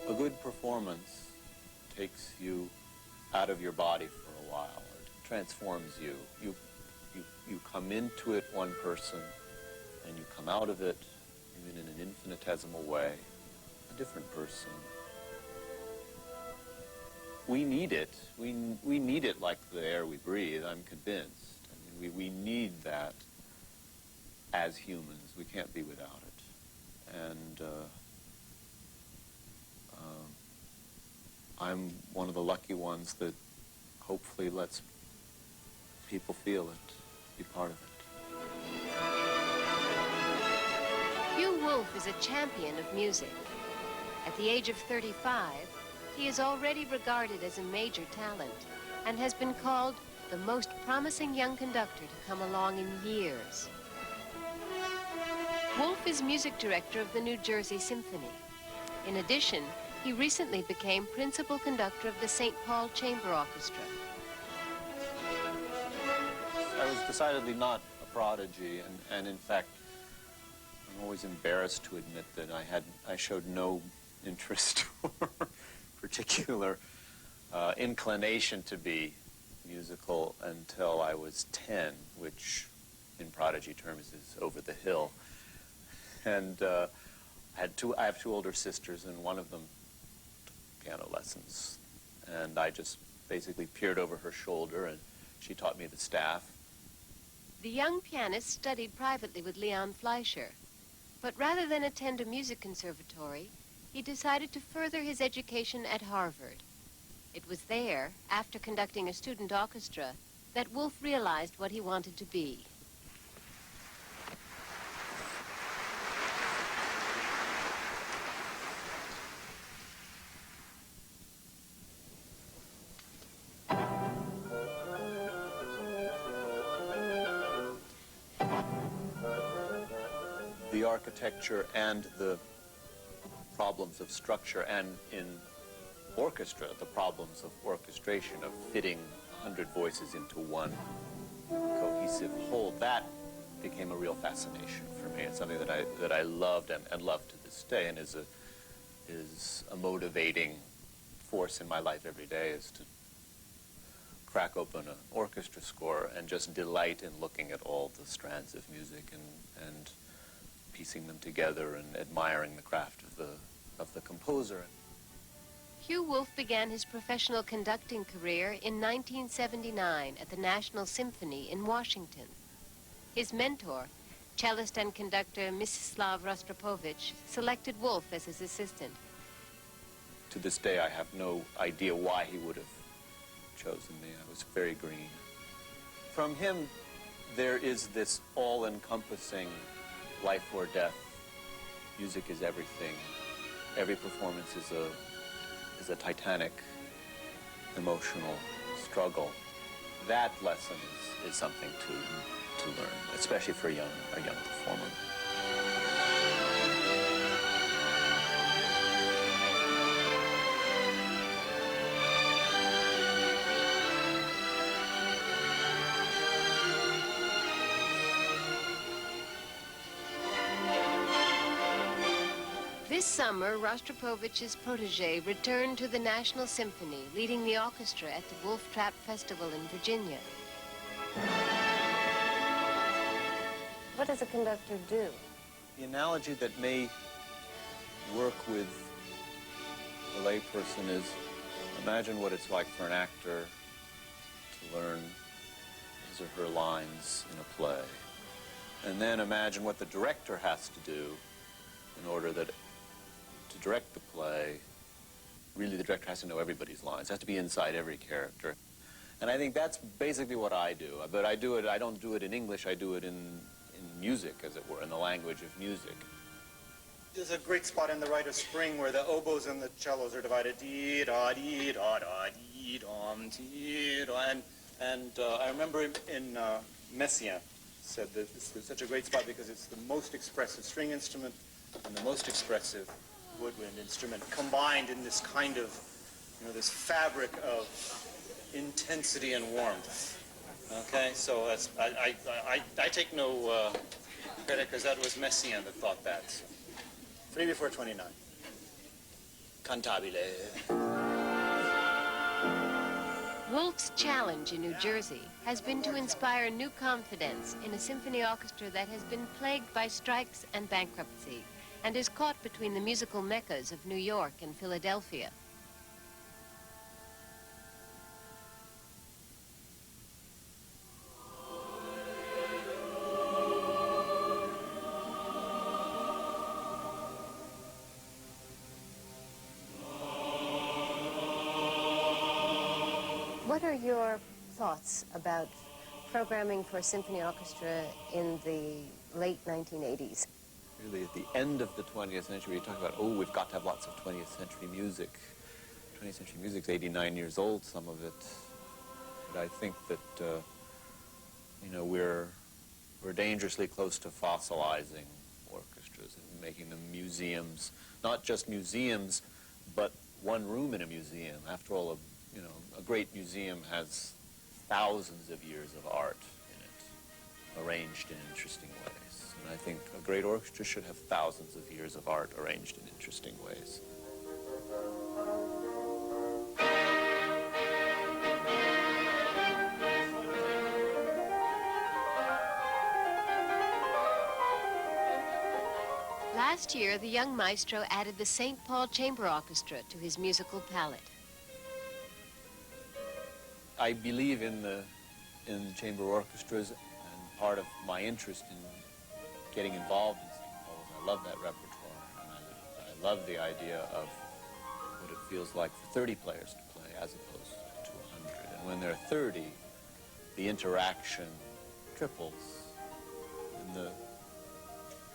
A good performance takes you out of your body for a while. It transforms you. You come into it one person, and you come out of it, even in an infinitesimal way, a different person. We need it. We need it like the air we breathe, I'm convinced. I mean, we need that as humans. We can't be without it. And I'm one of the lucky ones that hopefully lets people feel it, be part of it. Hugh Wolf is a champion of music. At the age of 35, he is already regarded as a major talent and has been called the most promising young conductor to come along in years. Wolf is music director of the New Jersey Symphony. In addition, he recently became principal conductor of the St. Paul Chamber Orchestra. I was decidedly not a prodigy, and in fact, I'm always embarrassed to admit that I showed no interest or particular inclination to be musical until I was 10, which in prodigy terms is over the hill. And I have two older sisters, and one of them took piano lessons. And I just basically peered over her shoulder, and she taught me the staff. The young pianist studied privately with Leon Fleischer, but rather than attend a music conservatory, he decided to further his education at Harvard. It was there, after conducting a student orchestra, that Wolf realized what he wanted to be. The architecture and the problems of structure, and in orchestra, the problems of orchestration, of fitting 100 voices into one cohesive whole, that became a real fascination for me. It's something that I loved and love to this day, and is a motivating force in my life every day, is to crack open an orchestra score and just delight in looking at all the strands of music and piecing them together and admiring the craft of the composer. Hugh Wolf began his professional conducting career in 1979 at the National Symphony in Washington. His mentor, cellist and conductor Mstislav Rostropovich, selected Wolf as his assistant. To this day, I have no idea why he would have chosen me. I was very green. From him, there is this all-encompassing life or death. Music is everything. Every performance is a titanic emotional struggle. That lesson is something to learn, especially for a young performer. This summer, Rostropovich's protege returned to the National Symphony, leading the orchestra at the Wolf Trap Festival in Virginia. What does a conductor do? The analogy that may work with a layperson is, imagine what it's like for an actor to learn his or her lines in a play. And then imagine what the director has to do in order to direct the play. Really, the director has to know everybody's lines, has to be inside every character. And I think that's basically what I do. But I don't do it in English, I do it in music, as it were, in the language of music. There's a great spot in the Rite of Spring where the oboes and the cellos are divided. Dee-da, dee-da, da, dee-dom, dee-da. And I remember in Messiaen said that this was such a great spot because it's the most expressive string instrument and the most expressive woodwind instrument combined in this kind of, this fabric of intensity and warmth. Okay, so that's, I take no credit because that was Messiaen that thought that. So. 3 before 29. cantabile. Wolf's challenge in New Jersey has been to inspire new confidence in a symphony orchestra that has been plagued by strikes and bankruptcy and is caught between the musical meccas of New York and Philadelphia. What are your thoughts about programming for a symphony orchestra in the late 1980s? Really, at the end of the 20th century, you talk about, oh, we've got to have lots of 20th century music. 20th century music's 89 years old, some of it. But I think that, you know, we're dangerously close to fossilizing orchestras and making them museums. Not just museums, but one room in a museum. After all, a great museum has thousands of years of art in it, arranged in interesting ways. And I think a great orchestra should have thousands of years of art arranged in interesting ways. Last year, the young maestro added the St. Paul Chamber Orchestra to his musical palette. I believe in chamber orchestras, and part of my interest in getting involved in St. Paul is I love that repertoire, and I love the idea of what it feels like for 30 players to play as opposed to 100. And when there are 30, the interaction triples, and the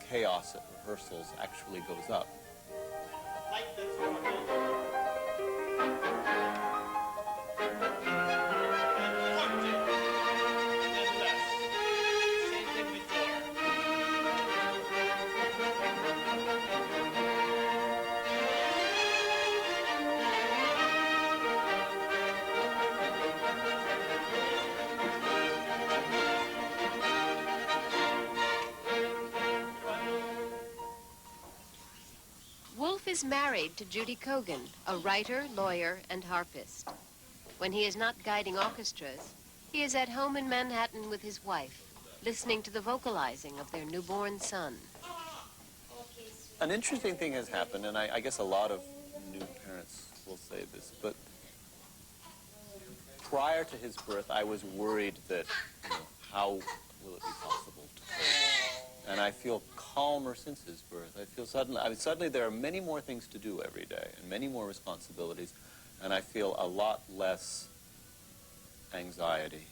chaos at rehearsals actually goes up. Wolf is married to Judy Cogan, a writer, lawyer, and harpist. When he is not guiding orchestras, he is at home in Manhattan with his wife, listening to the vocalizing of their newborn son. An interesting thing has happened, and I guess a lot of new parents will say this, but prior to his birth, I was worried that, how will it be possible to play? And I feel calmer since his birth. I feel suddenly there are many more things to do every day and many more responsibilities, and I feel a lot less anxiety.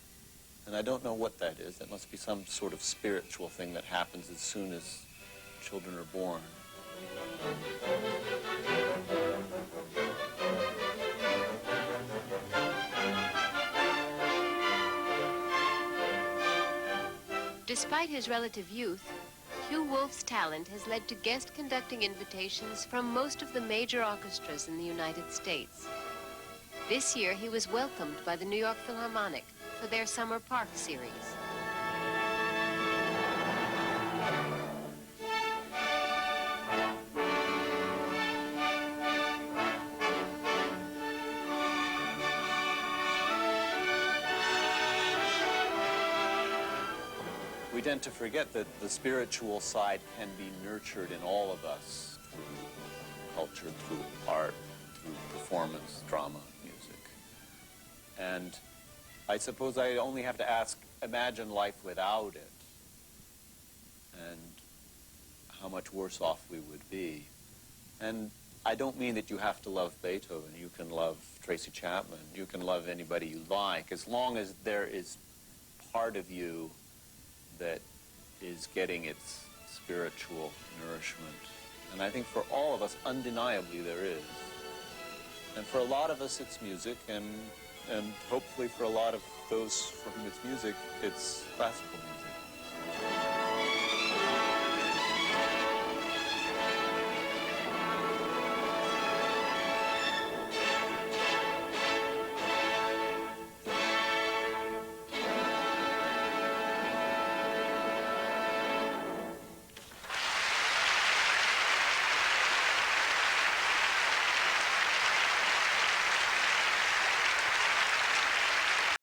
And I don't know what that is. That must be some sort of spiritual thing that happens as soon as children are born. Despite his relative youth, Hugh Wolf's talent has led to guest conducting invitations from most of the major orchestras in the United States. This year, he was welcomed by the New York Philharmonic for their Summer Park series. We tend to forget that the spiritual side can be nurtured in all of us through culture, through art, through performance, drama, music. And I suppose I only have to ask, imagine life without it, and how much worse off we would be. And I don't mean that you have to love Beethoven. You can love Tracy Chapman. You can love anybody you like, as long as there is part of you that is getting its spiritual nourishment. And I think for all of us, undeniably there is. And for a lot of us, it's music, and hopefully for a lot of those for whom it's music, it's classical music.